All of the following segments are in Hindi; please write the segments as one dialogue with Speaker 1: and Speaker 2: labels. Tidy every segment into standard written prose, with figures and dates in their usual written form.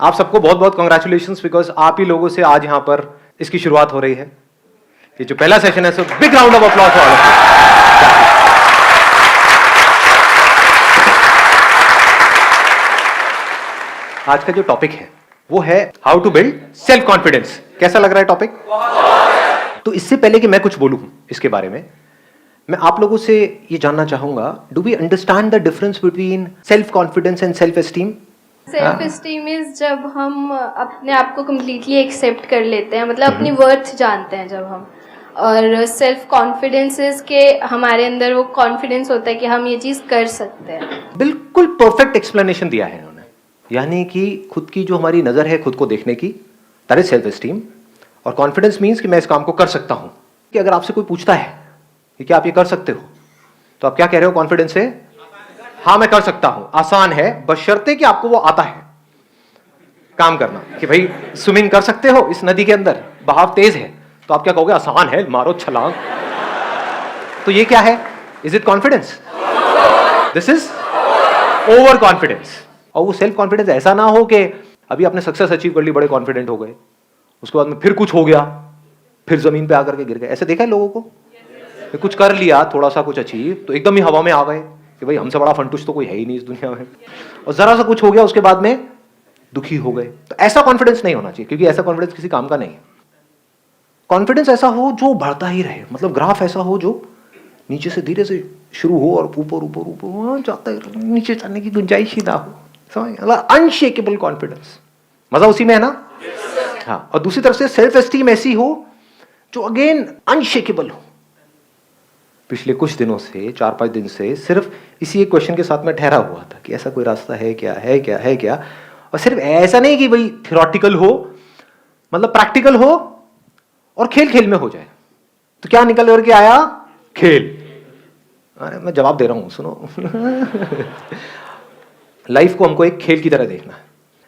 Speaker 1: आप सबको बहुत बहुत कॉन्ग्रेचुलेशंस, बिकॉज आप ही लोगों से आज यहां पर इसकी शुरुआत हो रही है। ये जो पहला सेशन है, so big round of applause for all of you. आज का जो टॉपिक है वो है how to build self confidence. कैसा लग रहा है टॉपिक? तो इससे पहले कि मैं कुछ बोलूं इसके बारे में, मैं आप लोगों से ये जानना चाहूंगा, do we understand the difference between self confidence and self esteem?
Speaker 2: Self esteem is जब हम अपने आप को कम्प्लीटली एक्सेप्ट कर लेते हैं, मतलब अपनी वर्थ जानते हैं जब हम। और सेल्फ कॉन्फिडेंस इज के हमारे अंदर वो कॉन्फिडेंस होता है कि हम ये चीज़ कर सकते हैं।
Speaker 1: बिल्कुल परफेक्ट एक्सप्लेनेशन दिया है इन्होंने। यानी कि खुद की जो हमारी नजर है खुद को देखने की, दैट इज सेल्फ एस्टीम। और कॉन्फिडेंस मीन्स कि मैं इस काम को कर सकता हूं। कि अगर आपसे कोई पूछता है कि क्या आप ये कर सकते हो, तो आप क्या कह रहे हो कॉन्फिडेंस से? हाँ मैं कर सकता हूं। आसान है, बशर्ते कि आपको वो आता है काम करना। कि भाई स्विमिंग कर सकते हो इस नदी के अंदर, बहाव तेज है, तो आप क्या कहोगे? आसान है, मारो छलांग। तो ये क्या है? Is it confidence? This is over confidence. और वो सेल्फ कॉन्फिडेंस ऐसा ना हो कि अभी आपने सक्सेस अचीव कर ली, बड़े कॉन्फिडेंट हो गए, उसके बाद में फिर कुछ हो गया, फिर जमीन पे आकर के गिर गए। ऐसे देखा है लोगों को? कुछ कर लिया, थोड़ा सा कुछ अचीव, तो एकदम ही हवा में आ गए कि भाई हमसे बड़ा फंटूश तो कोई है ही नहीं इस दुनिया में। और जरा सा कुछ हो गया, उसके बाद में दुखी हो गए। तो ऐसा कॉन्फिडेंस नहीं होना चाहिए, क्योंकि ऐसा कॉन्फिडेंस किसी काम का नहीं है। कॉन्फिडेंस ऐसा हो जो बढ़ता ही रहे, मतलब ग्राफ ऐसा हो जो नीचे से धीरे से शुरू हो और ऊपर ऊपर ऊपर जाता है, नीचे जाने की गुंजाइश ही ना हो। समझ? अनशेकेबल कॉन्फिडेंस, मजा उसी में है ना? हाँ। और दूसरी तरफ से सेल्फ एस्टीम ऐसी हो जो अगेन अनशेकेबल हो। पिछले कुछ दिनों से, 4-5 दिन से सिर्फ इसी एक क्वेश्चन के साथ में ठहरा हुआ था कि ऐसा कोई रास्ता है क्या, है क्या, है क्या। और सिर्फ ऐसा नहीं कि भाई थियोरेटिकल हो, मतलब प्रैक्टिकल हो और खेल खेल में हो जाए। तो क्या निकल करके आया? खेल। अरे मैं जवाब दे रहा हूं, सुनो। लाइफ को हमको एक खेल की तरह देखना है।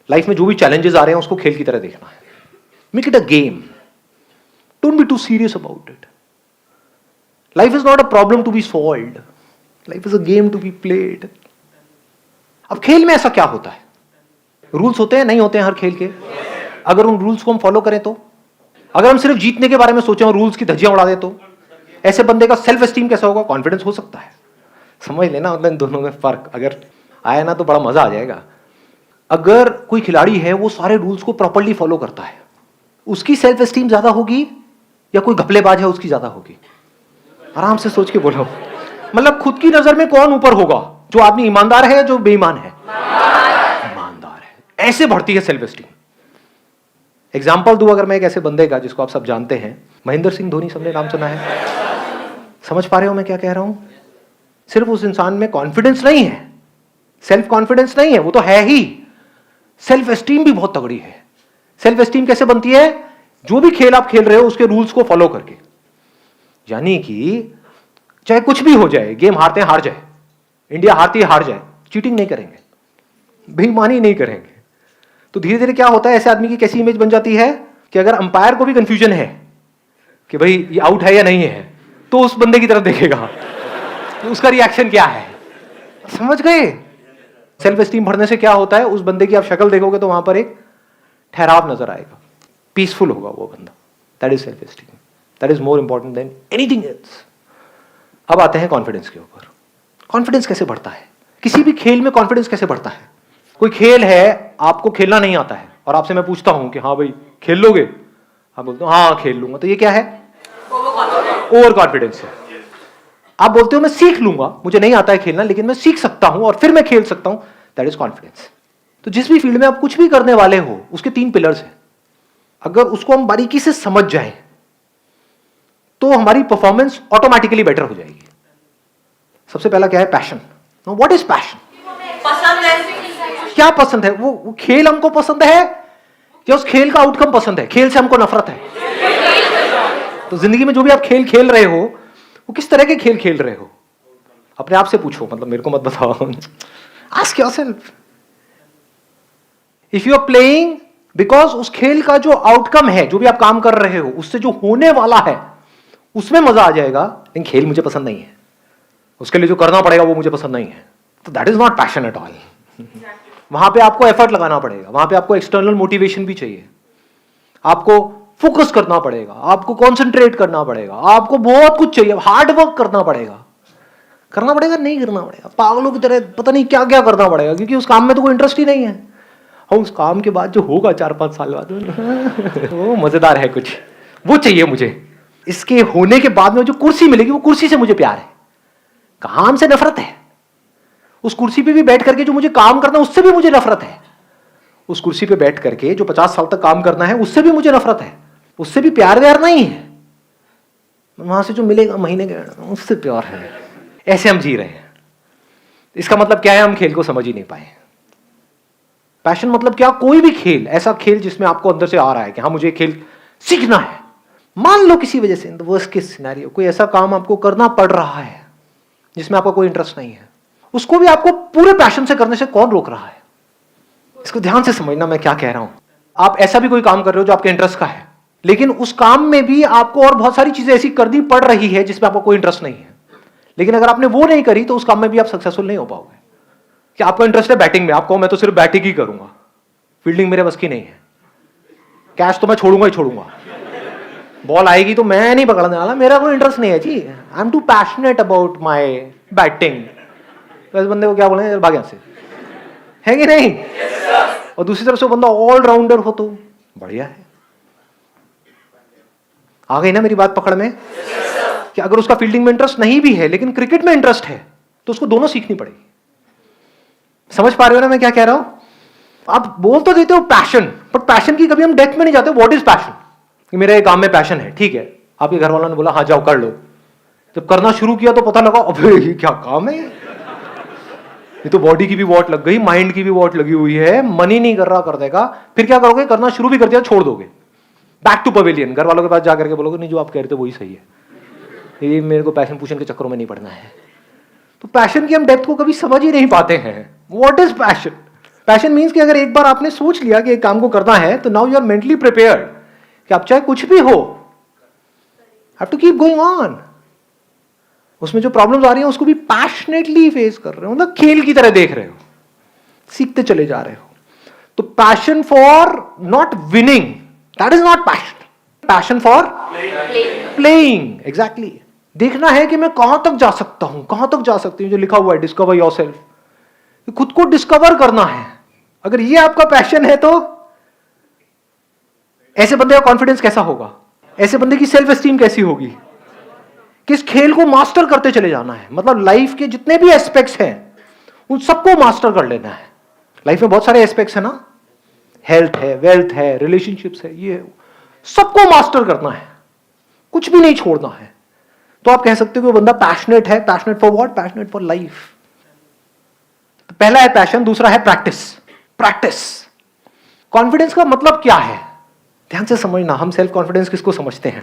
Speaker 1: लाइफ में जो भी चैलेंजेस आ रहे हैं उसको खेल की तरह देखना है। Make it a game, don't be too serious about it. Life is not a problem to be solved, life is a game to be played. अब खेल में ऐसा क्या होता है? रूल्स होते हैं, नहीं होते हैं हर खेल के? अगर उन रूल्स को हम फॉलो करें तो, अगर हम सिर्फ जीतने के बारे में सोचें और रूल्स की धज्जियां उड़ा दें, तो ऐसे बंदे का सेल्फ एस्टीम कैसा होगा? कॉन्फिडेंस हो सकता है। समझ लेना, मतलब इन दोनों में फर्क अगर आया ना तो बड़ा मजा आ जाएगा। अगर कोई खिलाड़ी है वो सारे रूल्स को प्रॉपर्ली फॉलो करता है, उसकी सेल्फ एस्टीम ज्यादा होगी या कोई घपलेबाज है उसकी ज्यादा होगी? आराम से सोच के बोलो। मतलब खुद की नजर में कौन ऊपर होगा? जो आदमी ईमानदार है या जो बेईमान है? ईमानदार है। ऐसे बढ़ती है सेल्फ एस्टीम। एग्जाम्पल दूं अगर मैं एक ऐसे बंदे का जिसको आप सब जानते हैं, महेंद्र सिंह धोनी, सबने नाम सुना है? समझ पा रहे हो मैं क्या कह रहा हूं? सिर्फ उस इंसान में कॉन्फिडेंस नहीं है, सेल्फ कॉन्फिडेंस नहीं है, वो तो है ही, सेल्फ एस्टीम भी बहुत तगड़ी है। सेल्फ एस्टीम कैसे बनती है? जो भी खेल आप खेल रहे हो उसके रूल्स को फॉलो करके। यानी कि चाहे कुछ भी हो जाए, गेम हारते हैं हार जाए, इंडिया हारती है हार जाए, चीटिंग नहीं करेंगे, बेईमानी नहीं करेंगे। तो धीरे धीरे क्या होता है, ऐसे आदमी की कैसी इमेज बन जाती है कि अगर अंपायर को भी कंफ्यूजन है कि भाई ये आउट है या नहीं है, तो उस बंदे की तरफ देखेगा तो उसका रिएक्शन क्या है। समझ गए? सेल्फ एस्टीम बढ़ने से क्या होता है, उस बंदे की आप शक्ल देखोगे तो वहां पर एक ठहराव नजर आएगा, पीसफुल होगा वो बंदा। That is self esteem, that is more important than anything else. अब आते हैं कॉन्फिडेंस के ऊपर। कॉन्फिडेंस कैसे बढ़ता है? किसी भी खेल में कॉन्फिडेंस कैसे बढ़ता है? कोई खेल है, आपको खेलना नहीं आता है और आपसे मैं पूछता हूं कि हाँ भाई खेल लोगे? आप बोलते हो हाँ खेल लूंगा, तो ये क्या है? ओवर कॉन्फिडेंस है। आप बोलते हो मैं सीख लूंगा, मुझे नहीं आता है खेलना लेकिन मैं सीख सकता हूं और फिर मैं खेल सकता हूं, दैट इज कॉन्फिडेंस। तो जिस भी फील्ड में आप कुछ भी करने वाले हो, उसके 3 पिलर्स हैं। अगर उसको हम बारीकी से समझ जाएं तो हमारी परफॉर्मेंस ऑटोमेटिकली बेटर हो जाएगी। सबसे पहला क्या है? पैशन। What is passion?
Speaker 3: पसंद है।
Speaker 1: क्या पसंद है? वो खेल हमको पसंद है या उस खेल का आउटकम पसंद है? खेल से हमको नफरत है। तो जिंदगी में जो भी आप खेल खेल रहे हो, वो किस तरह के खेल खेल रहे हो? अपने आप से पूछो, मतलब मेरे को मत बताओ। Ask yourself. If you are playing because उस खेल का जो आउटकम है, जो भी आप काम कर रहे हो, उससे जो होने वाला है उसमें मजा आ जाएगा, लेकिन खेल मुझे पसंद नहीं है, उसके लिए जो करना पड़ेगा वो मुझे पसंद नहीं है, तो that is not passion at all. वहां पे आपको एफर्ट लगाना पड़ेगा, वहां पे आपको एक्सटर्नल मोटिवेशन भी चाहिए, आपको फोकस करना पड़ेगा, आपको कॉन्सेंट्रेट करना पड़ेगा, आपको बहुत कुछ चाहिए, हार्ड वर्क करना पड़ेगा नहीं करना पड़ेगा, पागलों की तरह पता नहीं क्या क्या करना पड़ेगा, क्योंकि उस काम में तो कोई इंटरेस्ट ही नहीं है। और उस काम के बाद जो होगा 4-5 साल बाद वो मजेदार है कुछ, वो चाहिए मुझे। इसके होने के बाद में जो कुर्सी मिलेगी, वो कुर्सी से मुझे प्यार है, काम से नफरत है। उस कुर्सी पे भी बैठ करके जो मुझे काम करना है उससे भी मुझे नफरत है। उस कुर्सी पे बैठ करके जो 50 साल तक काम करना है उससे भी मुझे नफरत है, उससे भी प्यार व्यार नहीं है। वहां से जो मिलेगा महीने के उससे प्यार है। ऐसे हम जी रहे हैं। इसका मतलब क्या है? हम खेल को समझ ही नहीं पाए। पैशन मतलब क्या? कोई भी खेल, ऐसा खेल जिसमें आपको अंदर से आ रहा है कि हाँ मुझे खेल सीखना है। मान लो किसी वजह से, in the worst case scenario, कोई ऐसा काम आपको करना पड़ रहा है जिसमें आपका कोई इंटरेस्ट नहीं है, उसको भी आपको पूरे पैशन से करने से कौन रोक रहा है? इसको ध्यान से समझना मैं क्या कह रहा हूं। आप ऐसा भी कोई काम कर रहे हो जो आपके इंटरेस्ट का है, लेकिन उस काम में भी आपको और बहुत सारी चीजें ऐसी करनी पड़ रही है जिसमें आपको कोई इंटरेस्ट नहीं है, लेकिन अगर आपने वो नहीं करी तो उस काम में भी आप सक्सेसफुल नहीं हो पाओगे। कि आपका इंटरेस्ट है बैटिंग में, आप कहो मैं तो सिर्फ बैटिंग ही करूंगा, फील्डिंग मेरे बस की नहीं है, कैच तो मैं छोड़ूंगा ही छोड़ूंगा, बॉल आएगी तो मैं नहीं पकड़ने वाला, मेरा कोई इंटरेस्ट नहीं है जी, I am too passionate about my batting. तो इस बंदे को क्या बोलेंगे? भाग यहां से, है कि नहीं? और दूसरी तरफ से बंदा ऑलराउंडर हो तो बढ़िया है। आ गई ना मेरी बात पकड़ में? कि अगर उसका फील्डिंग में इंटरेस्ट नहीं भी है लेकिन क्रिकेट में इंटरेस्ट है तो उसको दोनों सीखनी पड़ेगी। समझ पा रहे हो ना मैं क्या कह रहा हूं? आप बोल तो देते हो पैशन, बट पैशन की कभी हम डेप्थ में नहीं जाते। What is passion? कि मेरे काम में पैशन है, ठीक है, आपके घर वालों ने बोला हाँ जाओ कर लो, जब करना शुरू किया तो पता लगा अबे ये क्या काम है, ये तो बॉडी की भी वॉट लग गई, माइंड की भी वॉट लगी हुई है, मन ही नहीं कर रहा कर देगा। फिर क्या करोगे? करना शुरू भी कर दिया छोड़ दोगे, बैक टू पवेलियन, घर वालों के पास जाकर के बोलोगे नहीं जो आप कह रहे थे वही सही है, ये मेरे को पैशन पूशन के चक्करों में नहीं पड़ना है। तो पैशन की हम डेप्थ को कभी समझ ही नहीं पाते हैं। What is passion? Passion means कि अगर एक बार आपने सोच लिया कि एक काम को करना है तो now you are mentally prepared कि आप चाहे कुछ भी हो, have to keep going on. उसमें जो प्रॉब्लम्स आ रही हैं उसको भी पैशनेटली फेस कर रहे हो, मतलब खेल की तरह देख रहे हो, सीखते चले जा रहे हो। तो passion for not winning, that is not passion. Passion for playing, exactly. देखना है कि मैं कहां तक जा सकता हूं, कहां तक जा सकती हूं, जो लिखा हुआ है डिस्कवर योरसेल्फ, खुद को डिस्कवर करना है। अगर ये आपका पैशन है तो ऐसे बंदे का कॉन्फिडेंस कैसा होगा, ऐसे बंदे की सेल्फ एस्टीम कैसी होगी? किस खेल को मास्टर करते चले जाना है, मतलब लाइफ के जितने भी एस्पेक्ट्स हैं उन सबको मास्टर कर लेना है। लाइफ में बहुत सारे एस्पेक्ट्स है ना, हेल्थ है, वेल्थ है, रिलेशनशिप्स है, ये सबको मास्टर करना है, कुछ भी नहीं छोड़ना है। तो आप कह सकते हो कि वो बंदा पैशनेट है। Passionate for what? Passionate for life. तो पहला है पैशन, दूसरा है प्रैक्टिस। प्रैक्टिस। कॉन्फिडेंस का मतलब क्या है? ध्यान से समझना। हम सेल्फ कॉन्फिडेंस किसको समझते हैं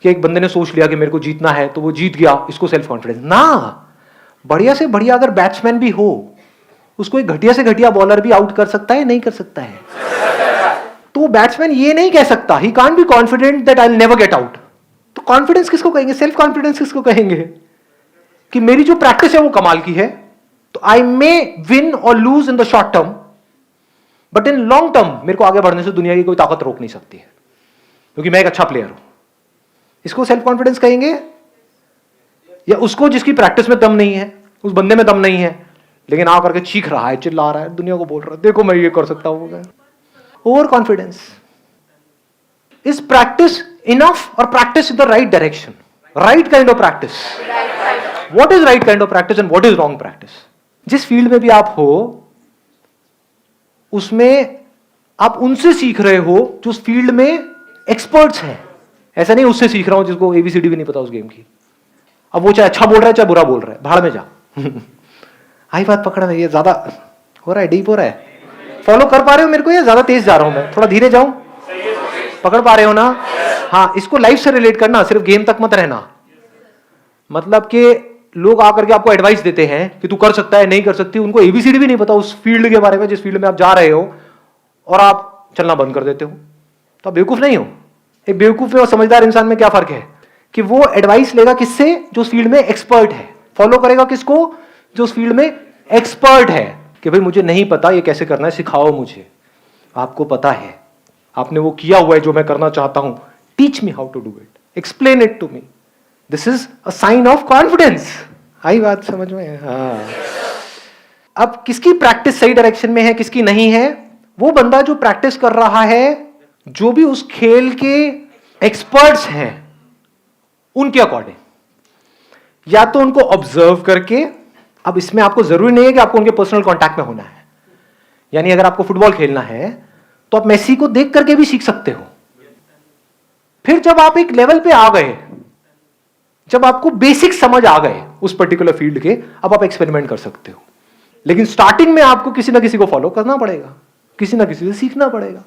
Speaker 1: कि एक बंदे ने सोच लिया कि मेरे को जीतना है तो वो जीत गया, इसको सेल्फ कॉन्फिडेंस ना। बढ़िया से बढ़िया अगर बैट्समैन भी हो, उसको एक घटिया से घटिया बॉलर भी आउट कर सकता है, नहीं कर सकता है? तो बैट्समैन ये नहीं कह सकता, he can't be confident that I will never get out. तो कॉन्फिडेंस किसको कहेंगे? सेल्फ कॉन्फिडेंस किसको कहेंगे? कि मेरी जो प्रैक्टिस है वो कमाल की है, तो आई मे विन और lose in the short term, but in long term मेरे को आगे बढ़ने से दुनिया की कोई ताकत रोक नहीं सकती है, क्योंकि मैं एक अच्छा प्लेयर हूं। इसको सेल्फ कॉन्फिडेंस कहेंगे? या उसको जिसकी प्रैक्टिस में दम नहीं है, उस बंदे में दम नहीं है, लेकिन आ करके चीख रहा है, चिल्ला रहा है, दुनिया को बोल रहा है देखो मैं ये कर सकता हूं। Over confidence. Is practice enough और practice in the right direction? Right kind of practice. What is right kind of practice and what is wrong practice? जिस फील्ड में भी आप हो उसमें आप उनसे सीख रहे हो जो उस फील्ड में एक्सपर्ट्स हैं। ऐसा नहीं उससे सीख रहा हूं जिसको एबीसीडी भी नहीं पता उस गेम की। अब वो चाहे अच्छा बोल रहा है चाहे बुरा बोल रहा है, भाड़ में जा। आई बात पकड़ में? ये ज्यादा हो रहा है, डीप हो रहा है? फॉलो कर पा रहे हो मेरे को या ज्यादा तेज जा रहा हूं मैं? थोड़ा धीरे जाऊं? पकड़ पा रहे हो ना? हाँ, इसको लाइफ से रिलेट करना, सिर्फ गेम तक मत रहना। मतलब कि लोग आकर के आपको एडवाइस देते हैं कि तू कर सकता है, नहीं कर सकती, उनको एबीसीडी भी नहीं पता उस फील्ड के बारे में जिस फील्ड में आप जा रहे हो, और आप चलना बंद कर देते हो, तो आप बेवकूफ नहीं हो। एक बेवकूफ और समझदार इंसान में क्या फर्क है? कि वो एडवाइस लेगा किससे? जो उस फील्ड में एक्सपर्ट है। फॉलो करेगा किसको? जो उस फील्ड में एक्सपर्ट है। कि भाई मुझे नहीं पता ये कैसे करना है, सिखाओ मुझे। आपको पता है, आपने वो किया हुआ है जो मैं करना चाहता हूं, teach me how to do it, explain it to me. This is a sign of confidence. आई बात समझ में? हाँ। अब किसकी प्रैक्टिस सही डायरेक्शन में है, किसकी नहीं है? वो बंदा जो प्रैक्टिस कर रहा है, जो भी उस खेल के एक्सपर्ट्स हैं उनके अकॉर्डिंग, या तो उनको ऑब्जर्व करके। अब इसमें आपको जरूरी नहीं है कि आपको उनके पर्सनल कांटेक्ट में होना है। यानी अगर आपको फुटबॉल खेलना है तो आप मेसी को देख करके भी सीख सकते हो। फिर जब आप एक लेवल पे आ गए, जब आपको बेसिक समझ आ गए उस पर्टिकुलर फील्ड के, अब आप एक्सपेरिमेंट कर सकते हो। लेकिन स्टार्टिंग में आपको किसी ना किसी को फॉलो करना पड़ेगा, किसी ना किसी से सीखना पड़ेगा।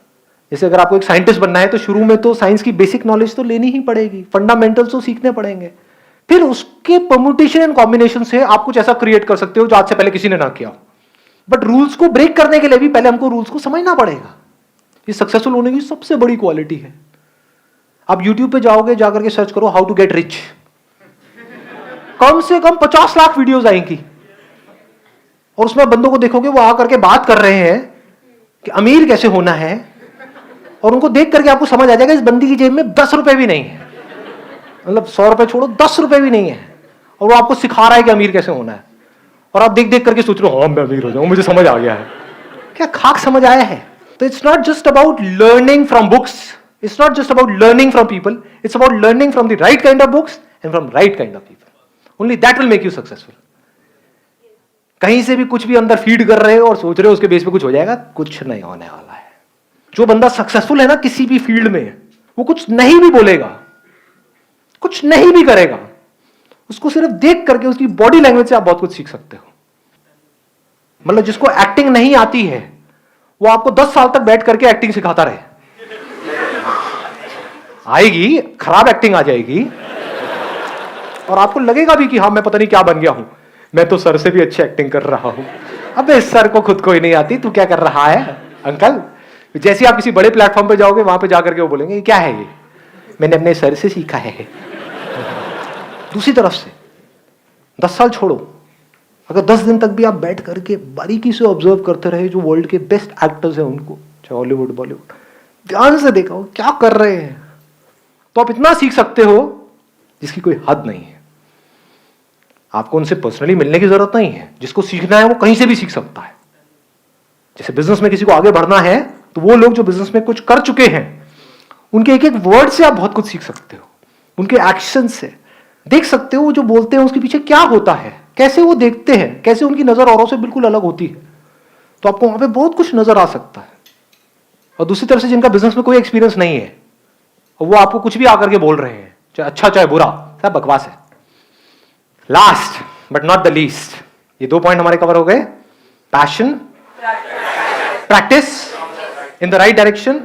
Speaker 1: जैसे अगर आपको एक साइंटिस्ट बनना है तो शुरू में तो साइंस की बेसिक नॉलेज तो लेनी ही पड़ेगी, फंडामेंटल्स तो सीखने पड़ेंगे। फिर उसके परम्यूटेशन एंड कॉम्बिनेशन से आप कुछ ऐसा क्रिएट कर सकते हो जो आज से पहले किसी ने ना किया। बट रूल्स को ब्रेक करने के लिए भी पहले हमको रूल्स को समझना पड़ेगा। ये सक्सेसफुल होने की सबसे बड़ी क्वालिटी है। आप YouTube पे जाओगे, जाकर के सर्च करो हाउ टू गेट रिच, कम से कम 50 लाख वीडियोस आएंगी, और उसमें बंदों को देखोगे वो आकर के बात कर रहे हैं कि अमीर कैसे होना है, और उनको देख करके आपको समझ आ जाएगा इस बंदी की जेब में 10 रुपए भी नहीं है, मतलब 100 रुपए छोड़ो 10 रुपए भी नहीं है, और वो आपको सिखा रहा है कि अमीर कैसे होना है। और आप देख देख करके सोच रहे हो हाँ मैं अमीर हो जाऊं, मुझे समझ आ गया है। क्या खाक समझ आया है? तो it's not just about learning from books, it's not just about learning from people, it's about learning from the right kind of books and from right kind of people. Only that will make you successful. कहीं से भी कुछ भी अंदर फीड कर रहे हो और सोच रहे हो उसके बेस पे कुछ हो जाएगा, कुछ नहीं होने वाला है। जो बंदा सक्सेसफुल है ना किसी भी फील्ड में, वो कुछ नहीं भी बोलेगा, कुछ नहीं भी करेगा, उसको सिर्फ देख करके उसकी बॉडी लैंग्वेज से आप बहुत कुछ सीख सकते हो। मतलब जिसको एक्टिंग नहीं आती है वो आपको 10 साल तक बैठ करके एक्टिंग सिखाता रहे, आएगी खराब एक्टिंग आ जाएगी, और आपको लगेगा भी कि हाँ मैं पता नहीं क्या बन गया हूं, मैं तो सर से भी अच्छी एक्टिंग कर रहा हूं। अबे सर को खुद को ही नहीं आती, तू क्या कर रहा है अंकल? जैसे आप किसी बड़े प्लेटफॉर्म पे जाओगे, वहां पे जाकर के वो बोलेंगे क्या है ये, मैंने अपने सर से सीखा है। दूसरी तरफ से 10 साल छोड़ो, अगर 10 दिन तक भी आप बैठ करके बारीकी से ऑब्जर्व करते रहे जो वर्ल्ड के बेस्ट एक्टर्स हैं उनको, चाहे हॉलीवुड बॉलीवुड, ध्यान से देखा हो क्या कर रहे हैं, तो आप इतना सीख सकते हो जिसकी कोई हद नहीं है। आपको उनसे पर्सनली मिलने की जरूरत नहीं है, जिसको सीखना है वो कहीं से भी सीख सकता है। जैसे बिजनेस में किसी को आगे बढ़ना है तो वो लोग जो बिजनेस में कुछ कर चुके हैं उनके एक एक वर्ड से आप बहुत कुछ सीख सकते हो, उनके एक्शन से देख सकते हो वो जो बोलते हैं उसके पीछे क्या होता है, कैसे वो देखते हैं, कैसे उनकी नजर औरों से बिल्कुल अलग होती है। तो आपको वहां पे बहुत कुछ नजर आ सकता है। और दूसरी तरफ से जिनका बिजनेस में कोई एक्सपीरियंस नहीं है और वो आपको कुछ भी आकर के बोल रहे हैं, चाहे अच्छा चाहे बुरा, सब बकवास है। Last but not the least, ये 2 पॉइंट हमारे कवर हो गए। Passion, practice in the right direction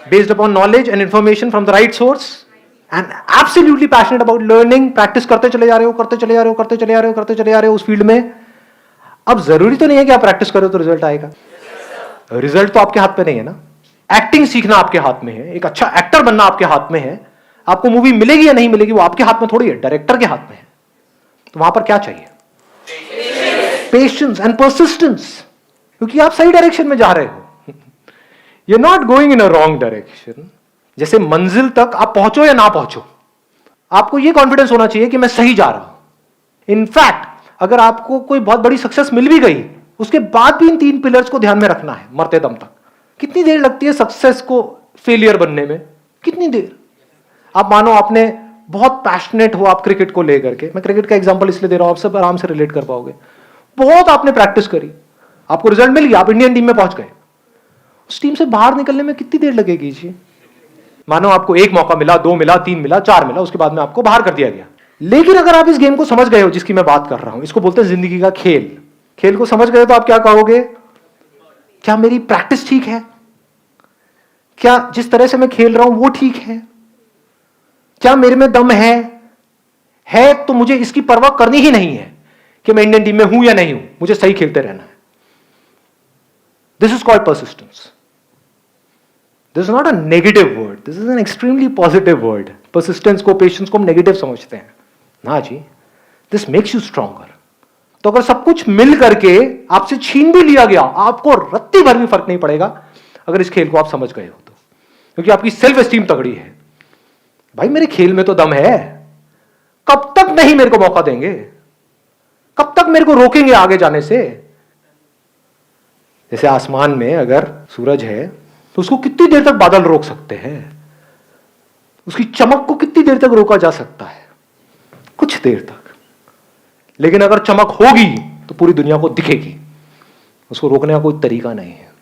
Speaker 1: based upon knowledge and information from the right source, and absolutely passionate about learning. Practice करते चले जा रहे हो, करते चले जा रहे हो, करते चले जा रहे हो, करते चले जा रहे हो उस फील्ड में। अब जरूरी तो नहीं है कि आप प्रैक्टिस करो तो रिजल्ट आएगा, रिजल्ट तो आपके हाथ पे नहीं है ना। एक्टिंग सीखना आपके हाथ में है, एक अच्छा एक्टर बनना आपके हाथ में है। आपको मूवी मिलेगी या नहीं मिलेगी वो आपके हाथ में थोड़ी है, डायरेक्टर के हाथ में है। तो वहां पर क्या चाहिए? पेशेंस एंड परसिस्टेंस, क्योंकि आप सही डायरेक्शन में जा रहे हो। You are not going in a wrong direction. जैसे मंजिल तक आप पहुंचो या ना पहुंचो, आपको यह कॉन्फिडेंस होना चाहिए कि मैं सही जा रहा हूं। इनफैक्ट अगर आपको कोई बहुत बड़ी सक्सेस मिल भी गई, उसके बाद भी इन 3 पिलर्स को ध्यान में रखना है मरते दम तक। कितनी देर लगती है सक्सेस को फेलियर बनने में? कितनी देर? आप मानो आपने बहुत पैशनेट हो आप क्रिकेट को लेकर के, मैं क्रिकेट का एग्जांपल इसलिए दे रहा हूं, आप सब आराम से रिलेट कर पाओगे। बहुत आपने प्रैक्टिस करी, आपको रिजल्ट मिल गया, आप इंडियन टीम में पहुंच गए। उस टीम से बाहर निकलने में कितनी देर लगेगी जी? मानो आपको 1 मौका मिला, 2 मिला, 3 मिला, 4 मिला, उसके बाद में आपको बाहर कर दिया गया। लेकिन अगर आप इस गेम को समझ गए हो जिसकी मैं बात कर रहा हूं, इसको बोलते हैं जिंदगी का खेल। खेल को समझ गए तो आप क्या कहोगे? क्या मेरी प्रैक्टिस ठीक है? क्या जिस तरह से मैं खेल रहा हूं वो ठीक है? क्या मेरे में दम है तो मुझे इसकी परवाह करनी ही नहीं है कि मैं इंडियन टीम में हूं या नहीं हूं, मुझे सही खेलते रहना है। This is called persistence. This is not a negative word, this is an extremely positive word. Persistence को, पेशेंस को हम नेगेटिव समझते हैं ना जी। This makes you stronger. तो अगर सब कुछ मिल करके आपसे छीन भी लिया गया, आपको रत्ती भर भी फर्क नहीं पड़ेगा, अगर इस खेल को आप समझ गए हो तो, क्योंकि आपकी सेल्फ एस्टीम तगड़ी है। भाई मेरे खेल में तो दम है, कब तक नहीं मेरे को मौका देंगे, कब तक मेरे को रोकेंगे आगे जाने से। जैसे आसमान में अगर सूरज है तो उसको कितनी देर तक बादल रोक सकते हैं, उसकी चमक को कितनी देर तक रोका जा सकता है, कुछ देर तक। लेकिन अगर चमक होगी तो पूरी दुनिया को दिखेगी, उसको रोकने का कोई तरीका नहीं है।